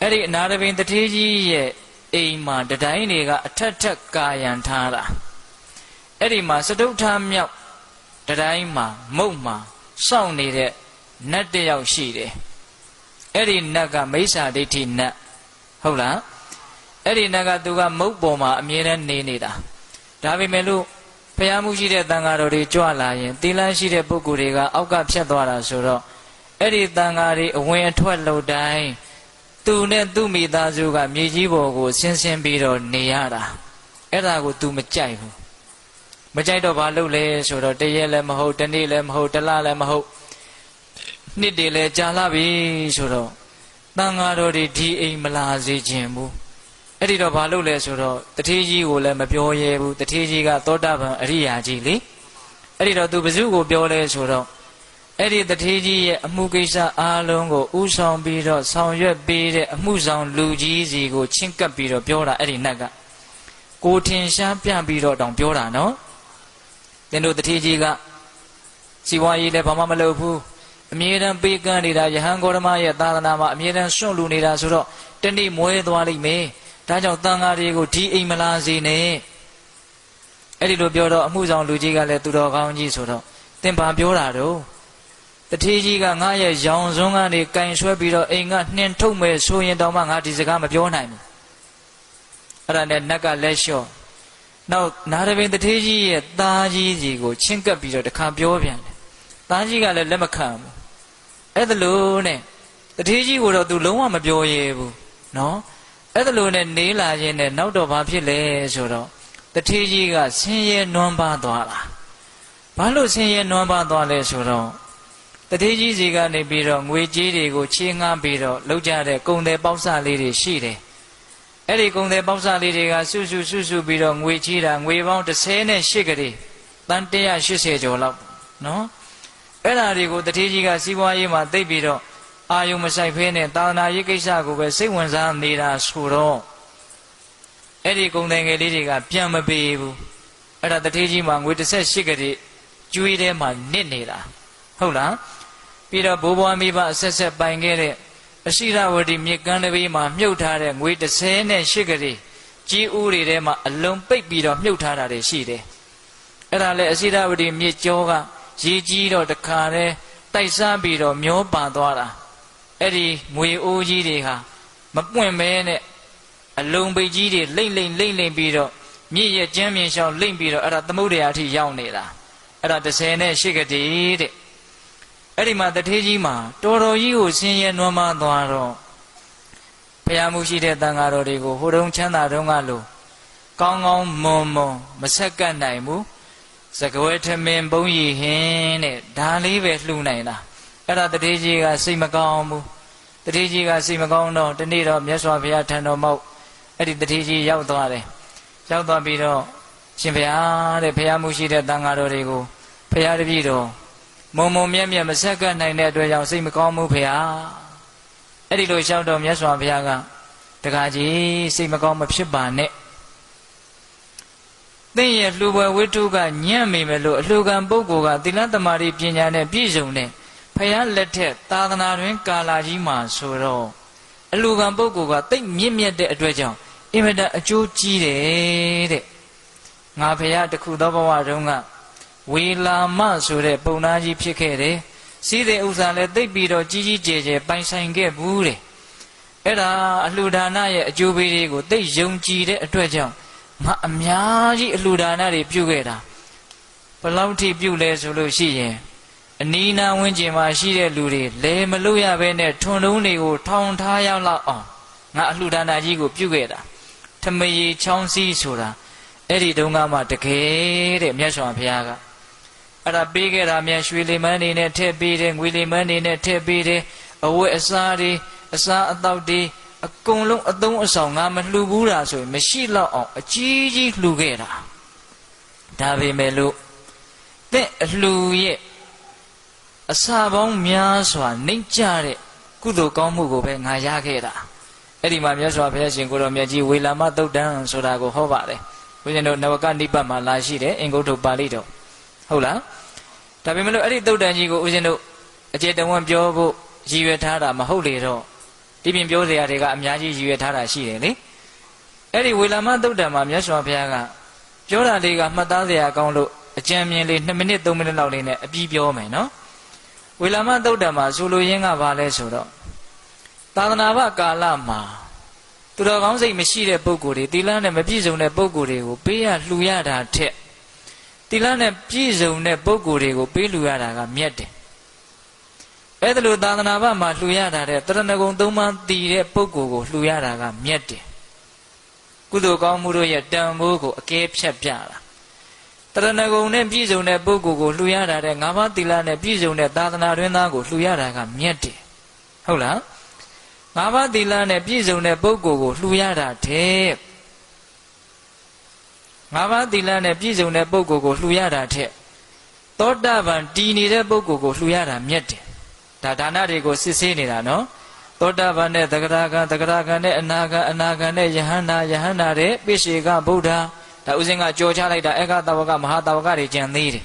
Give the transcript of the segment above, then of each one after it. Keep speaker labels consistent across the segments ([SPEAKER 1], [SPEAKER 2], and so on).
[SPEAKER 1] အဲ့ဒီနာရပင်တထေးကြီးရဲ့အိမ်မှာတတိုင်းတွေကအထက်ထက်ကာယံထားတာအဲ့ဒီမှာစတုထမြောက်တတိုင်းမှာမုတ်မှာစောင့်နေတဲ့နတ်တယောက်ရှိတယ်အဲ့ဒီနတ်ကမိစ္ဆာဒိဋ္ဌိနတ်ဟုတ်လားအဲ့ဒီနတ်ကသူကမုတ်ပေါ်မှာအမြဲတမ်းနေနေတာဒါပေမဲ့လို့ဘုရားမှုရှိတဲ့တန်ဃာတော်တွေကြွလာရင်သီလရှိတဲ့ပုဂ္ဂိုလ်တွေကအောက်ကဖြတ်သွားတာဆိုတော့အဲ့ဒီတန်ဃာတွေအဝင်အထွက်လို့တိုင်းသူနဲ့သူ့မိသားစုကမြေကြီးပေါ်ကိုဆင်းဆင်းပြီးတော့နေရတာအဲ့ဒါကို तू မကြိုက်ဘူးမကြိုက်တော့ဘာလုပ်လဲဆိုတော့တရက်လည်းမဟုတ်တနေ့လည်းမဟုတ်တလလည်းမဟုတ်နှစ်တည်းလည်းကြာလာပြီဆိုတော့တန်ဃာတော်တွေဒီအိမ်မလာစေခြင်းဘူးအဲ့ဒီတော့ဘာလုပ်လဲဆိုတော့တထေးကြီးကိုလည်းမပြောရဲဘူးတထေးကြီးကသောတာပန်အရိယာကြီးလေအဲ့ဒီတော့ तू ဘယ်သူကိုပြောလဲဆိုတော့အဲ့ဒီတထေးကြီးရဲ့အမှုကိစ္စအားလုံးကိုဥဆောင်ပြီးတော့ဆောင်ရွက်ပေးတဲ့အမှုဆောင်လူကြီးစီကိုချင့်ကပ်ပြီးတော့ပြောတာအဲ့ဒီနတ်ကကိုထင်ရှားပြပြီးတော့တောင်ပြောတာနော်သင်တို့တထေးကြီးကစီဝါရေးလည်းဘာမှမလုပ်ဘူးအမြဲတမ်းပေးကမ်းနေတာယဟန်ဂေါရမရဲ့သာသနာမှာအမြဲတမ်းစွန့်လူနေတာဆိုတော့တနေ့မွဲသွားလိမ့်မယ်ဒါကြောင့်တန်ဃာတွေကိုဒီအိမ်မလာစေနဲ့အဲ့ဒီလိုပြောတော့အမှုဆောင်လူကြီးကလည်းသူတော်ကောင်းကြီးဆိုတော့သင်ဘာပြောတာတော့တထေးကြီးကငါရဲ့ရောင်စွန်းကနေကင်ဆွဲပြီးတော့အိမ်ကနှင်ထုတ်မယ်ဆိုရင်တောင်မှငါဒီစကားမပြောနိုင်ဘူးအဲ့ဒါနဲ့နတ်ကလက်လျှော့နောက်နာရပင်တထေးကြီးရဲ့သားကြီးစီကိုချင့်ကပ်ပြီးတော့တခါပြောပြန်တယ်သားကြီးကလည်းလက်မခံဘူးအဲ့ဒါလို့နဲ့တထေးကြီးကိုတော့ तू လုံးဝမပြောရဲဘူးနော်အဲ့ဒါလို့နဲ့နေလာခြင်းနဲ့နောက်တော့ဘာဖြစ်လဲဆိုတော့တထေးကြီးကဆင်းရဲနွမ်းပါသွားတာဘာလို့ဆင်းရဲနွမ်းပါသွားလဲဆိုတော့တထေးကြီးစီကနေပြီးတော့ငွေကြေးတွေကိုချေးငှားပြီးတော့လောက်ကြတဲ့ကုန်တယ်ပေါက်စလေးတွေရှိတယ်အဲ့ဒီကုန်တယ်ပေါက်စလေးတွေကစုပြီးတော့ငွေချေးတာငွေပေါင်း38ကလေးတန်180ကျော်လောက်နော်အဲ့ဒါတွေကိုတထေးကြီးကစီးပွားရေးမှာသိပ်ပြီးတော့အာယုံမဆိုင်ဖဲနဲ့သာသနာရေးကိစ္စကိုပဲစိတ်ဝင်စားနေတာဆိုတော့အဲ့ဒီကုန်တယ်ငယ်လေးတွေကပြန်မပေးဘူးအဲ့ဒါတထေးကြီးမှာငွေ18ကလေးကျွေးထဲမှာနစ်နေတာဟုတ်လားပြီးတော့ဘိုးဘွားမိဘအဆက်ဆက်ပိုင်ခဲ့တဲ့အရှိရဝတီမြေကမ်းတစ်ပေးမှာမြုပ်ထားတဲ့ငွေ38ကလေးကြီးဦးတွေထဲမှာအလုံးပိတ်ပြီးတော့မြုပ်ထားတာတွေရှိတယ်အဲ့ဒါလည်းအရှိရဝတီမြေကျောကရေကြီးတော့တခါတည်းတိုက်စားပြီးတော့မျောပါသွားတာအဲ့ဒီငွေအိုးကြီးတွေဟာမပွင့်မဲနဲ့အလုံးပိတ်ကြီးတွေလိမ့်ပြီးတော့မြစ်ရဲ့ကျမ်းမြေလျှောက်လိမ့်ပြီးတော့အဲ့ဒါသမုဒ္ဒရာအထိရောက်နေတာအဲ့ဒါ38ကလေးတဲ့အဲ့ဒီမှာတထေးကြီးမှာတော်တော်ကြီးကိုဆင်းရဲနွမ်းပါသွားတော့ဘုရားမှုရှိတဲ့တန်ဃာတော်တွေကိုဟိုတုန်းချမ်းသာတုန်းကလို့ကောင်းကောင်းမွန်မဆက်ကပ်နိုင်ဘူးစကဝဲထမင်းဘုံရီဟင်းတဲ့ဒါလေးပဲလှူနိုင်တာအဲ့ဒါတထေးကြီးကစိတ်မကောင်းဘူးတထေးကြီးကစိတ်မကောင်းတော့ဒီနေ့တော့မြတ်စွာဘုရားထံတော်မောက်အဲ့ဒီတထေးကြီးရောက်သွားတယ်ရောက်သွားပြီးတော့ရှင်ဘုရားတဲ့ဘုရားမှုရှိတဲ့တန်ဃာတော်တွေကိုဘုရားတပည့်တော်မုံမြတ်မဆက်ကပ်နိုင်တဲ့အတွက်ကြောင့်စိတ်မကောင်းဘူးဘုရားအဲ့ဒီလိုလျှောက်တော့မြတ်စွာဘုရားကတခါကြီးစိတ်မကောင်းမဖြစ်ပါနဲ့သင်ရဲ့လှူပွဲဝိတုကညံ့မိမယ်လို့အလှူခံပုဂ္ဂိုလ်ကသီလသမารိပညာနဲ့ပြည့်စုံတဲ့ဘုရားလက်ထက်သာသနာတွင်ကာလာကြီးမှာဆိုတော့အလှူခံပုဂ္ဂိုလ်ကတိတ်မြင့်မြတ်တဲ့အတွက်ကြောင့်အင်မတန်အကျိုးကြီးတယ်တဲ့ငါဘုရားတခုသောဘဝတုန်းကဝေလာမဆိုတဲ့ပုံနာကြီးဖြစ်ခဲ့တယ်စီးတဲ့ဥစ္စာလည်းသိပ်ပြီးတော့ကြီးကျယ်ပိုင်ဆိုင်ခဲ့ဘူးတဲ့အဲ့ဒါအလှူဒါနရဲ့အကျိုးပေးတွေကိုသိပ်ယုံကြည်တဲ့အတွက်ကြောင့်ငါအများကြီးအလှူဒါနတွေပြုခဲ့တာဘယ်လောက်ထိပြုလဲဆိုလို့ရှိရင်အနီးနားဝန်းကျင်မှာရှိတဲ့လူတွေလဲမလို့ရဘဲနဲ့ထွန်တုံးတွေကိုထောင်ထားရောက်လောက်အောင်ငါအလှူဒါနကြီးကိုပြုခဲ့တာထမရေချောင်းစည်းဆိုတာအဲ့ဒီတုန်းကမှတကယ်တဲ့မြတ်စွာဘုရားကအဲ့ဒါပေးခဲ့တာမြန်ရွှေလီမန်းနေနဲ့ထည့်ပေးတယ်ငွေလီမန်းနေနဲ့ထည့်ပေးတယ်အဝတ်အစားတွေအစားအသောက်တွေအကုန်လုံးအသုံးအဆောင်ငါမလှူဘူးတာဆိုရင်မရှိတော့အောင်အကြီးကြီးလှူခဲ့တာဒါပေမဲ့လို့တဲ့အလှူရဲ့အစာပေါင်းများစွာနှိမ့်ကြတဲ့ကုသိုလ်ကောင်းမှုကိုပဲငါရခဲ့တာအဲ့ဒီမှာမြတ်စွာဘုရားရှင်ကိုတော်မြတ်ကြီးဝေလာမသုတ်တံဆိုတာကိုဟောပါတယ်ဘုရားတို့နဝကနိပတ်မှာလာရှိတယ်အင်္ဂုတ္တပါဠိတော်ဟုတ်လားဒါပေမဲ့လို့အဲ့ဒီသုတ်တန်ကြီးကိုဦးဇင်းတို့အကျေတဝံပြောဖို့ရည်ရွယ်ထားတာမဟုတ်လေတော့ ဒီပြင်ပြောစရာတွေကအများကြီးရည်ရွယ်ထားတာရှိတယ်လေအဲ့ဒီဝေလာမသုတ်တံမှာမြတ်စွာဘုရားကပြောတာလေးကမှတ်သားစရာကောင်းလို့အကြံဉာဏ်လေး2မိနစ်3မိနစ်လောက်လေးနဲ့အပြီးပြောမယ်နော်ဝေလာမသုတ်တံမှာဆိုလိုရင်းကဘာလဲဆိုတော့သာသနာ့ဘကာလမှာသူတော်ကောင်းစိတ်မရှိတဲ့ပုဂ္ဂိုလ်တွေသီလနဲ့မပြည့်စုံတဲ့ပုဂ္ဂိုလ်တွေကိုပေးရလှူရတာထက်သီလနဲ့ပြည့်စုံတဲ့ပုဂ္ဂိုလ်တွေကိုပေးလှူရတာကမြတ်တယ်အဲ့ဒါလို့သာသနာ့ဘမှာလှူရတာတဲ့တရဏဂုံ3ပါးတည်တဲ့ပုဂ္ဂိုလ်ကိုလှူရတာကမြတ်တယ်ကုသိုလ်ကောင်းမှုတို့ရဲ့တန်ဖိုးကိုအကဲဖြတ်ပြတာတရဏဂုံနဲ့ပြည့်စုံတဲ့ပုဂ္ဂိုလ်ကိုလှူရတာတဲ့5ပါးသီလနဲ့ပြည့်စုံတဲ့သာသနာတွင်သားကိုလှူရတာကမြတ်တယ်ဟုတ်လား5ပါးသီလနဲ့ပြည့်စုံတဲ့ပုဂ္ဂိုလ်ကိုလှူရတာတဲ့5ပါးသီလနဲ့ပြည့်စုံတဲ့ပုဂ္ဂိုလ်ကိုလှူရတာတဲ့သောတာပန်တည်နေတဲ့ပုဂ္ဂိုလ်ကိုလှူရတာမြတ်တယ်ဒါဒါနတွေကိုစစ်ဆေးနေတာနော်သောတာပန်နဲ့သဂရဂံသဂရဂံနဲ့အနာဂံအနာဂံနဲ့ယဟန္တာယဟန္တာတဲ့ပိစေကဗုဒ္ဓဒါဥစဉ်ကကြော်ချလိုက်တာအေကတဝကမဟာတဝကတွေကြံသေးတယ်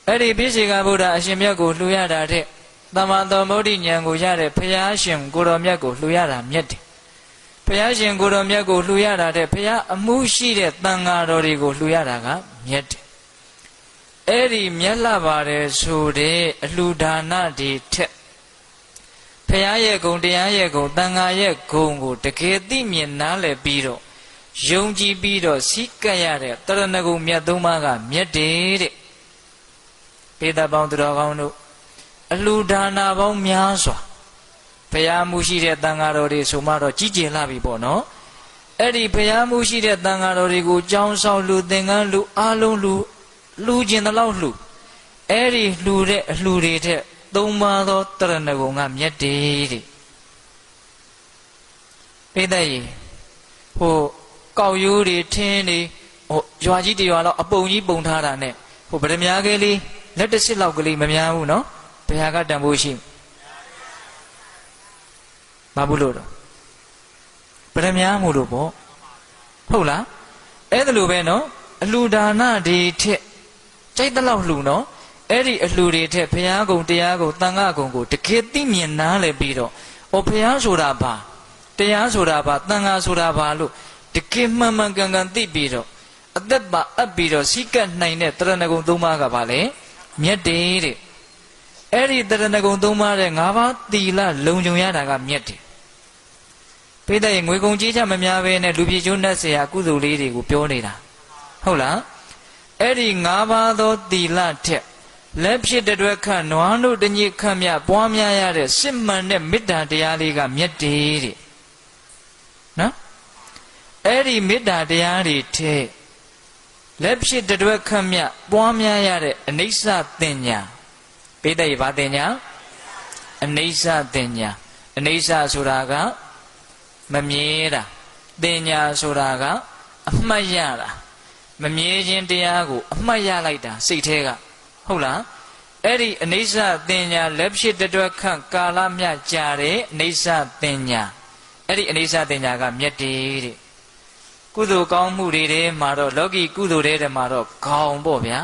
[SPEAKER 1] အဲ့ဒီပိစေကဗုဒ္ဓအရှင်မြတ်ကိုလှူရတာတဲ့သမ္မာသမုဒ္ဒိဉာဏ်ကိုရတဲ့ဘုရားရှင်ကိုတော်မြတ်ကိုလှူရတာမြတ်တယ်ဘုရားရှင်ကိုတော်မြတ်ကိုလှူရတာတဲ့ဘုရားအမှုရှိတဲ့သံဃာတော်တွေကိုလှူရတာကမြတ်တယ်အဲ့ဒီမြတ်လာပါတယ်ဆိုတဲ့အလှူဒါနတွေထက်ဘုရားရဲ့ဂုဏ်တရားရဲ့ဂုဏ်သံဃာရဲ့ဂုဏ်ကိုတကယ်သိမြင်နားလည်ပြီးတော့ယုံကြည်ပြီးတော့စိတ်ကပ်ရတဲ့တရဏဂုံမြတ်သုံးပါးကမြတ်တယ်တဲ့ပေတပေါင်းသူတော်ကောင်းတို့အလှူဒါနပေါင်းများစွာဘုရားမှုရှိတဲ့သံဃာတော်တွေဆိုမှတော့ကြီးကျယ်လာပြီပေါ့နော်အဲ့ဒီဘုရားမှုရှိတဲ့သံဃာတော်တွေကိုကြောင်းဆောင်လူသင်္ကန်းလူအားလုံးလူကျင်တဲ့လောက်လှူအဲ့ဒီလှူတဲ့အလှူတွေထက်သုံးပါးသောတရဏဂုံကမြတ်တယ်တဲ့ပိဿရေဟိုကောက်ရိုးတွေထင်းတွေဟိုရွာကြီးတရွာလောက်အပုံကြီးပုံထားတာနဲ့ဟိုဗရမ ्या ကလေးလက်တစ်စစ်လောက်ကလေးမများဘူးနော်ဘယ်ဟာကတန်ဖိုးရှိမဘူးလို့တော့ဗရမ ्या မို့လို့ပေါ့ဟုတ်လားအဲ့ဒါလိုပဲနော်အလှူဒါနတွေထက်ကြိုက်တဲ့လောက်လှူနော်အဲ့ဒီအလှူတွေထက်ဘုရားကုံတရားကုံသံဃာကုံကိုတကယ်သိမြင်နားလည်ပြီးတော့ဩဘုရားဆိုတာဘာတရားဆိုတာဘာသံဃာဆိုတာဘာလို့တကယ်မှန်မှန်ကန်ကန်သိပြီးတော့အသက်ပါအပ်ပြီးတော့စိတ်ကနိုင်တဲ့တရဏဂုံသုံးပါးကဘာလဲမြတ်တယ်တဲ့အဲ့ဒီတရဏဂုံသုံးပါးတဲ့၅ပါးသီလလုံခြုံရတာကမြတ်တယ်ပိဋကရဲ့ငွေကုန်ကြေးချမများပဲနဲ့လူပြည်ကျိုးနဲ့ဆရာကုသိုလ်လေးတွေကိုပြောနေတာဟုတ်လားအဲ့ဒီ၅ပါးသောသီလထက်လက်ဖြစ်တဲ့အတွက်ခန့်နွားတို့တညစ်ခန့်မြပွားများရတဲ့စစ်မှန်တဲ့မေတ္တာတရားလေးကမြတ်တယ်တဲ့နော်အဲ့ဒီမေတ္တာတရားတွေထဲလက်ဖြစ်တဲ့အတွက်ခန့်မြပွားများရတဲ့အနိစ္စတင်ညာပိဋကရဲ့ဗာတင်ညာအနိစ္စတင်ညာအနိစ္စဆိုတာကမမြဲတာတင်ညာဆိုတာကအမှတ်ရတာမမြဲခြင်းတရားကိုအမှတ်ရလိုက်တာစိတ်ထဲကဟုတ်လားအဲ့ဒီအနိစ္စတင်ညာလက်ဖြစ်တဲ့အတွက်ခန့်ကာလမြကြာတဲ့အနိစ္စတင်ညာအဲ့ဒီအနိစ္စတင်ညာကမြတ်တယ်တဲ့ကုသိုလ်ကောင်းမှုတွေထဲမှာတော့လောကီကုသိုလ်တွေထဲမှာတော့ခေါင်းပေါ့ဗျာ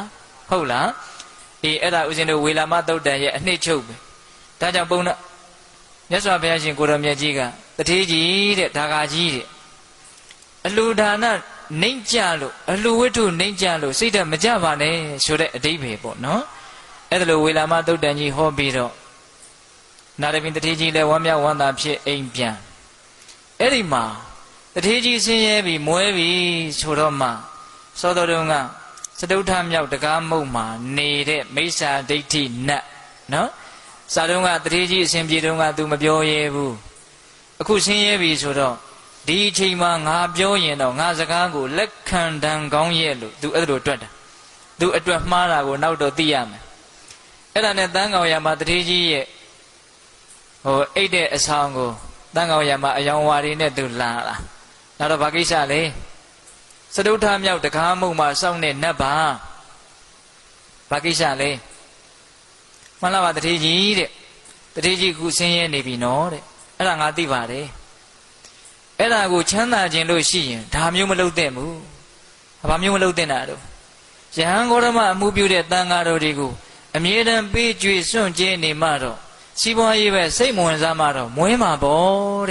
[SPEAKER 1] ဟုတ်လားအေးအဲ့ဒါဥစဉ်တို့ဝေလာမသုတ်တန်ရဲ့အနှစ်ချုပ်ပဲဒါကြောင့်ဘုန်းတော်မြတ်စွာဘုရားရှင်ကိုတော်မြတ်ကြီးကတထေးကြီးတဲ့ဒါဂါကြီးတဲ့အလှူဒါနနှိမ့်ကြလို့အလှူဝတ္ထုနှိမ့်ကြလို့စိတ်ဓာတ်မကြပါနဲ့ဆိုတဲ့အဓိပ္ပာယ်ပေါ့နော်အဲ့ဒါလိုဝေလာမသုတ်တန်ကြီးဟောပြီးတော့နာရပင်တထေးကြီးလည်းဝမ်းမြောက်ဝမ်းသာဖြစ်အိမ်ပြန်အဲ့ဒီမှာတထေးကြီးဆင်းရဲပြီးမွဲပြီးဆိုတော့မှစောတော်တုန်းကစတုထမြောက်တကားမုတ်မှာနေတဲ့မိစ္ဆာဒိဋ္ဌိနတ်နော်စာတုန်းကတထေးကြီးအစဉ်ပြေတုန်းက तू မပြောရဲဘူးအခုဆင်းရဲပြီဆိုတော့ဒီအချိန်မှာငါပြောရင်တော့ငါစကားကိုလက်ခံတန်ကောင်းရဲ့လို့ तू အဲ့လိုတွက်တာ तू အတွက်မှားတာကိုနောက်တော့သိရမယ်အဲ့ဒါနဲ့တန်းကောင်ရမှာတထေးကြီးရဲ့ဟိုအိတ်တဲ့အဆောင်ကိုတန်းကောင်ရမှာအယောင်ဝါရီနဲ့ तू လာတာနောက်တော့ဘာကိစ္စလဲစတုထမြောက်တကားမုံမှာစောင့်တဲ့နတ်ပါဘာကိစ္စလဲမှန်လားပါတထေးကြီးတဲ့တထေးကြီးခုဆင်းရဲနေပြီနော်တဲ့အဲ့ဒါငါသိပါတယ်အဲ့ဒါကိုချမ်းသာခြင်းလို့ရှိရင်ဒါမျိုးမလုပ်သင့်ဘူးဘာမျိုးမလုပ်သင့်တာတော့ယဟန်ဂေါရမအမှုပြုတဲ့တန်ဃာတော်တွေကိုအမြဲတမ်းပေးကြွေစွန့်ကြဲနေမှတော့ စီးပွားရေးပဲစိတ်မဝင်စားမှတော့မွေးမှာပေါ့တဲ့